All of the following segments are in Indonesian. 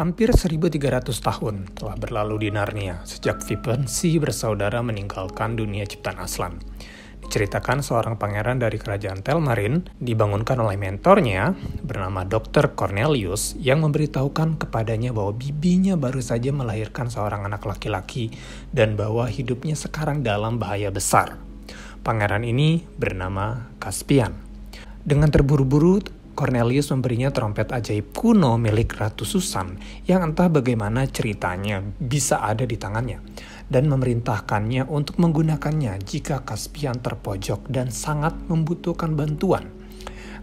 Hampir 1300 tahun telah berlalu di Narnia sejak Vivensi bersaudara meninggalkan dunia ciptaan Aslan. Diceritakan seorang pangeran dari kerajaan Telmarin dibangunkan oleh mentornya bernama Dr. Cornelius yang memberitahukan kepadanya bahwa bibinya baru saja melahirkan seorang anak laki-laki dan bahwa hidupnya sekarang dalam bahaya besar. Pangeran ini bernama Caspian. Dengan terburu-buru, Cornelius memberinya trompet ajaib kuno milik Ratu Susan yang entah bagaimana ceritanya bisa ada di tangannya dan memerintahkannya untuk menggunakannya jika Caspian terpojok dan sangat membutuhkan bantuan.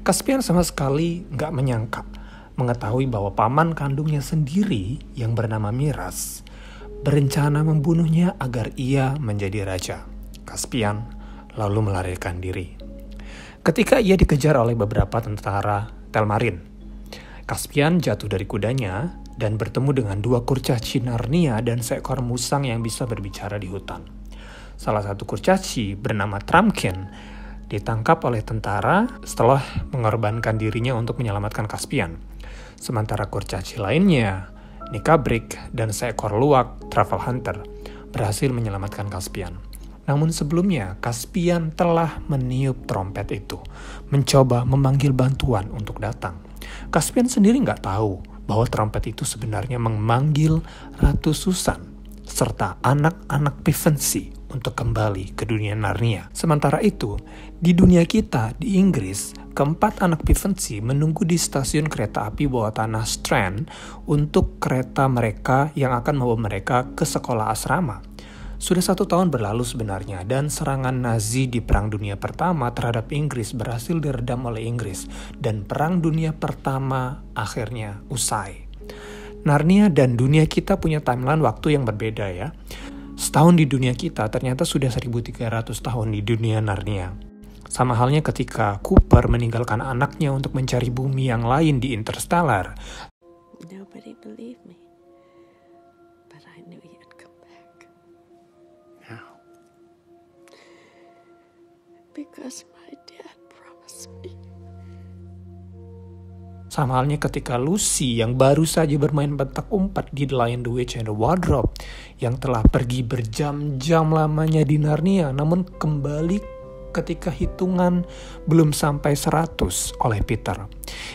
Caspian sama sekali nggak menyangka mengetahui bahwa paman kandungnya sendiri yang bernama Miras berencana membunuhnya agar ia menjadi raja. Caspian lalu melarikan diri. Ketika ia dikejar oleh beberapa tentara Telmarin, Caspian jatuh dari kudanya dan bertemu dengan dua kurcaci Narnia dan seekor musang yang bisa berbicara di hutan. Salah satu kurcaci bernama Trumpkin ditangkap oleh tentara setelah mengorbankan dirinya untuk menyelamatkan Caspian. Sementara kurcaci lainnya, Nikabrik dan seekor luwak Travel Hunter berhasil menyelamatkan Caspian. Namun sebelumnya, Caspian telah meniup trompet itu, mencoba memanggil bantuan untuk datang. Caspian sendiri nggak tahu bahwa trompet itu sebenarnya memanggil Ratu Susan, serta anak-anak Vivensi untuk kembali ke dunia Narnia. Sementara itu, di dunia kita, di Inggris, keempat anak Vivensi menunggu di stasiun kereta api bawah tanah Strand untuk kereta mereka yang akan membawa mereka ke sekolah asrama. Sudah 1 tahun berlalu sebenarnya dan serangan Nazi di Perang Dunia Pertama terhadap Inggris berhasil diredam oleh Inggris dan Perang Dunia Pertama akhirnya usai. Narnia dan dunia kita punya timeline waktu yang berbeda ya. Setahun di dunia kita ternyata sudah 1300 tahun di dunia Narnia. Sama halnya ketika Cooper meninggalkan anaknya untuk mencari bumi yang lain di Interstellar. Nobody believed me, but I knew you'd come back. How? Because my dad promised me. Sama halnya ketika Lucy yang baru saja bermain petak umpet di The Lion, the Witch, and the Wardrobe yang telah pergi berjam-jam lamanya di Narnia namun kembali ketika hitungan belum sampai 100 oleh Peter.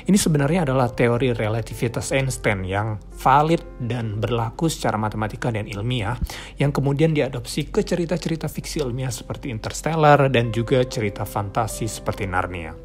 Ini sebenarnya adalah teori relativitas Einstein yang valid dan berlaku secara matematika dan ilmiah yang kemudian diadopsi ke cerita-cerita fiksi ilmiah seperti Interstellar dan juga cerita fantasi seperti Narnia.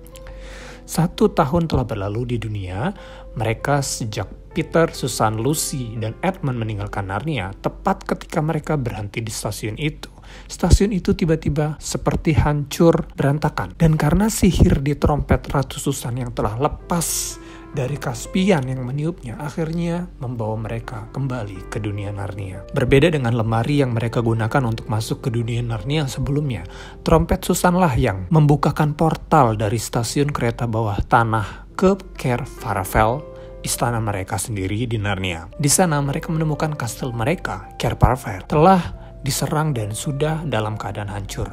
1 tahun telah berlalu di dunia, mereka sejak Peter, Susan, Lucy, dan Edmund meninggalkan Narnia, tepat ketika mereka berhenti di stasiun itu. Stasiun itu tiba-tiba seperti hancur berantakan. Dan karena sihir di trompet Ratu Susan yang telah lepas dari Caspian yang meniupnya, akhirnya membawa mereka kembali ke dunia Narnia. Berbeda dengan lemari yang mereka gunakan untuk masuk ke dunia Narnia sebelumnya, trompet Susanlah yang membukakan portal dari stasiun kereta bawah tanah ke Cair Paravel, istana mereka sendiri di Narnia. Di sana mereka menemukan kastil mereka, Cair Paravel, telah diserang dan sudah dalam keadaan hancur.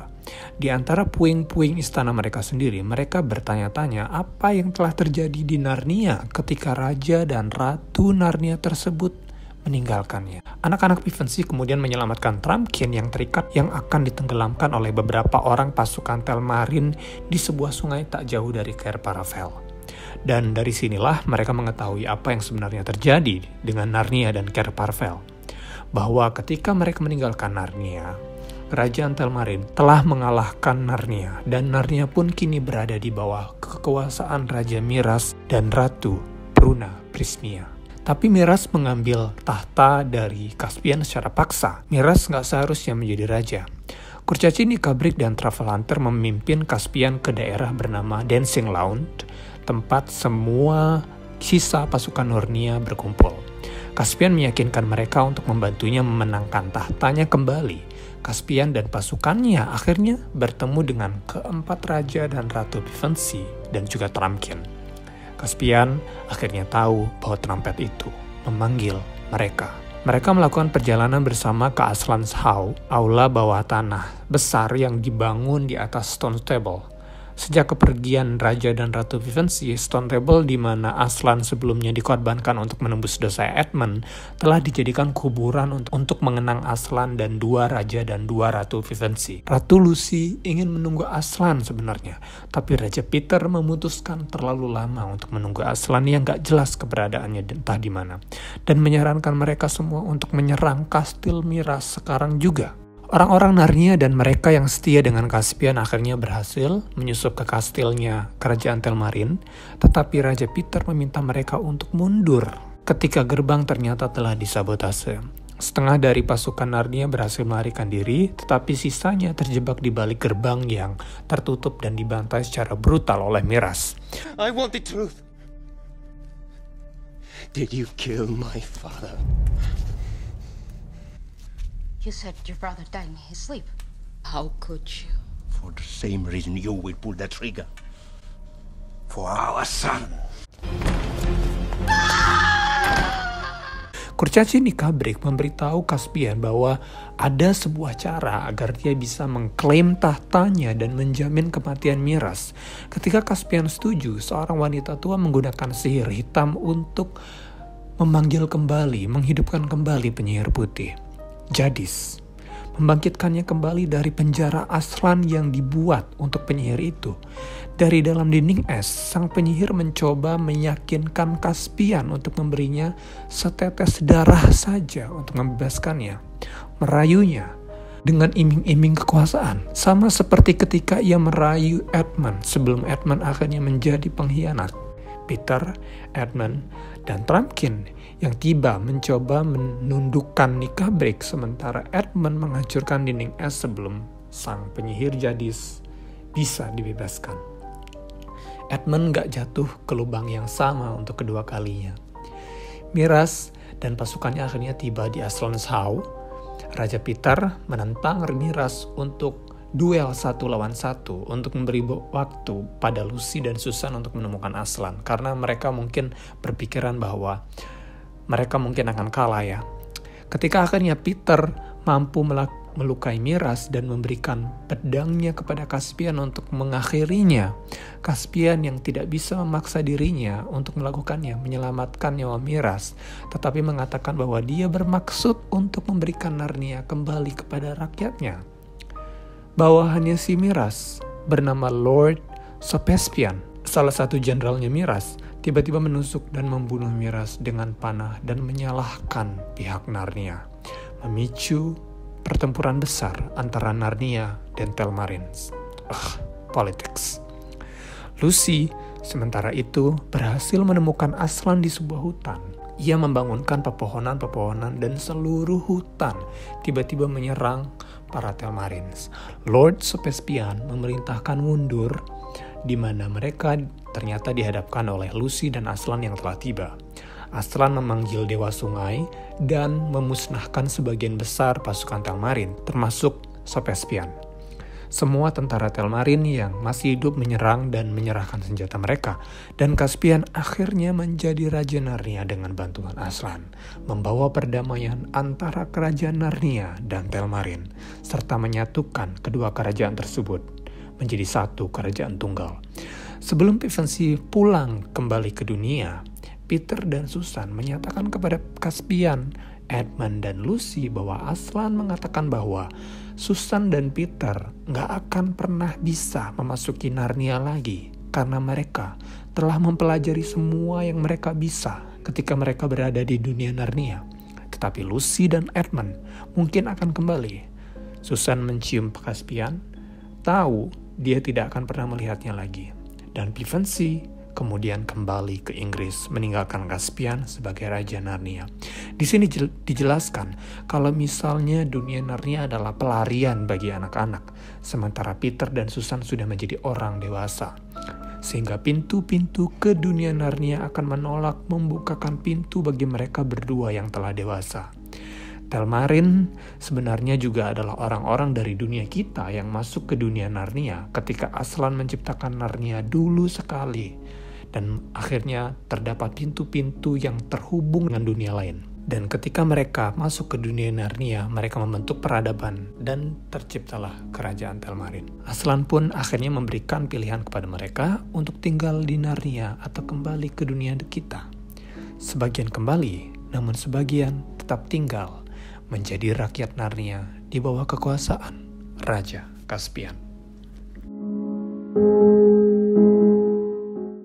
Di antara puing-puing istana mereka sendiri, mereka bertanya-tanya apa yang telah terjadi di Narnia ketika raja dan ratu Narnia tersebut meninggalkannya. Anak-anak Vivensi kemudian menyelamatkan Trumpkin yang terikat yang akan ditenggelamkan oleh beberapa orang pasukan Telmarin di sebuah sungai tak jauh dari Cair Paravel. Dan dari sinilah mereka mengetahui apa yang sebenarnya terjadi dengan Narnia dan Cair Paravel. Bahwa ketika mereka meninggalkan Narnia, Kerajaan Telmarin telah mengalahkan Narnia dan Narnia pun kini berada di bawah kekuasaan Raja Miras dan Ratu Bruna Prismia. Tapi Miras mengambil tahta dari Caspian secara paksa. Miras nggak seharusnya menjadi raja. Kurcaci Nikabrik dan Travel Hunter memimpin Caspian ke daerah bernama Dancing Lounge, tempat semua sisa pasukan Narnia berkumpul. Caspian meyakinkan mereka untuk membantunya memenangkan tahtanya kembali. Caspian dan pasukannya akhirnya bertemu dengan keempat raja dan ratu Vivensi dan juga Trumpkin. Caspian akhirnya tahu bahwa trompet itu memanggil mereka. Mereka melakukan perjalanan bersama ke Aslan's Hall, aula bawah tanah besar yang dibangun di atas Stone Table. Sejak kepergian Raja dan Ratu Vivency, Stone Table di mana Aslan sebelumnya dikorbankan untuk menembus dosa Edmund, telah dijadikan kuburan untuk mengenang Aslan dan dua Raja dan dua Ratu Vivency. Ratu Lucy ingin menunggu Aslan sebenarnya, tapi Raja Peter memutuskan terlalu lama untuk menunggu Aslan yang gak jelas keberadaannya entah di mana, dan menyarankan mereka semua untuk menyerang Kastil Miras sekarang juga. Orang-orang Narnia dan mereka yang setia dengan Caspian akhirnya berhasil menyusup ke kastilnya Kerajaan Telmarin, tetapi Raja Peter meminta mereka untuk mundur ketika gerbang ternyata telah disabotase. Setengah dari pasukan Narnia berhasil melarikan diri, tetapi sisanya terjebak di balik gerbang yang tertutup dan dibantai secara brutal oleh Miras. I want the truth. Did you kill my father? You said your brother died in his sleep. How could you? For the same reason you will pull that trigger. For our son. Kurcaci Nikabrik memberitahu Caspian bahwa ada sebuah cara agar dia bisa mengklaim tahtanya dan menjamin kematian Miras. Ketika Caspian setuju, seorang wanita tua menggunakan sihir hitam untuk memanggil kembali, menghidupkan kembali penyihir putih, Jadis, membangkitkannya kembali dari penjara Aslan yang dibuat untuk penyihir itu. Dari dalam dinding es, sang penyihir mencoba meyakinkan Caspian untuk memberinya setetes darah saja untuk membebaskannya, merayunya dengan iming-iming kekuasaan, sama seperti ketika ia merayu Edmund sebelum Edmund akhirnya menjadi pengkhianat. Peter, Edmund, dan Trumpkin yang tiba mencoba menundukkan Nikabrik, sementara Edmund menghancurkan dinding es sebelum sang penyihir Jadis bisa dibebaskan. Edmund gak jatuh ke lubang yang sama untuk kedua kalinya. Miras dan pasukannya akhirnya tiba di Aslan's House. Raja Peter menentang Miras untuk duel 1 lawan 1 untuk memberi waktu pada Lucy dan Susan untuk menemukan Aslan, karena mereka mungkin berpikiran bahwa mereka mungkin akan kalah ya. Ketika akhirnya Peter mampu melukai Miras dan memberikan pedangnya kepada Caspian untuk mengakhirinya, Caspian yang tidak bisa memaksa dirinya untuk melakukannya, menyelamatkan nyawa Miras, tetapi mengatakan bahwa dia bermaksud untuk memberikan Narnia kembali kepada rakyatnya. Bawahannya si Miras bernama Lord Sopespian, salah satu jenderalnya Miras, tiba-tiba menusuk dan membunuh Miras dengan panah dan menyalahkan pihak Narnia, memicu pertempuran besar antara Narnia dan Telmarines. Politics. Lucy sementara itu berhasil menemukan Aslan di sebuah hutan. Ia membangunkan pepohonan-pepohonan dan seluruh hutan tiba-tiba menyerang para Telmarines. Lord Sopespian memerintahkan mundur, di mana mereka ternyata dihadapkan oleh Lucy dan Aslan yang telah tiba. Aslan memanggil Dewa Sungai dan memusnahkan sebagian besar pasukan Telmarin, termasuk Sopespian. Semua tentara Telmarin yang masih hidup menyerang dan menyerahkan senjata mereka, dan Caspian akhirnya menjadi Raja Narnia dengan bantuan Aslan, membawa perdamaian antara Kerajaan Narnia dan Telmarin, serta menyatukan kedua kerajaan tersebut menjadi satu kerajaan tunggal. Sebelum Pevensie pulang kembali ke dunia, Peter dan Susan menyatakan kepada Caspian, Edmund, dan Lucy bahwa Aslan mengatakan bahwa Susan dan Peter gak akan pernah bisa memasuki Narnia lagi karena mereka telah mempelajari semua yang mereka bisa ketika mereka berada di dunia Narnia. Tetapi Lucy dan Edmund mungkin akan kembali. Susan mencium Caspian, tahu dia tidak akan pernah melihatnya lagi. Dan Pevensie kemudian kembali ke Inggris, meninggalkan Caspian sebagai Raja Narnia. Di sini dijelaskan kalau misalnya dunia Narnia adalah pelarian bagi anak-anak, sementara Peter dan Susan sudah menjadi orang dewasa. Sehingga pintu-pintu ke dunia Narnia akan menolak membukakan pintu bagi mereka berdua yang telah dewasa. Telmarin sebenarnya juga adalah orang-orang dari dunia kita yang masuk ke dunia Narnia ketika Aslan menciptakan Narnia dulu sekali. Dan akhirnya terdapat pintu-pintu yang terhubung dengan dunia lain. Dan ketika mereka masuk ke dunia Narnia, mereka membentuk peradaban dan terciptalah kerajaan Telmarin. Aslan pun akhirnya memberikan pilihan kepada mereka untuk tinggal di Narnia atau kembali ke dunia kita. Sebagian kembali, namun sebagian tetap tinggal menjadi rakyat Narnia di bawah kekuasaan Raja Caspian.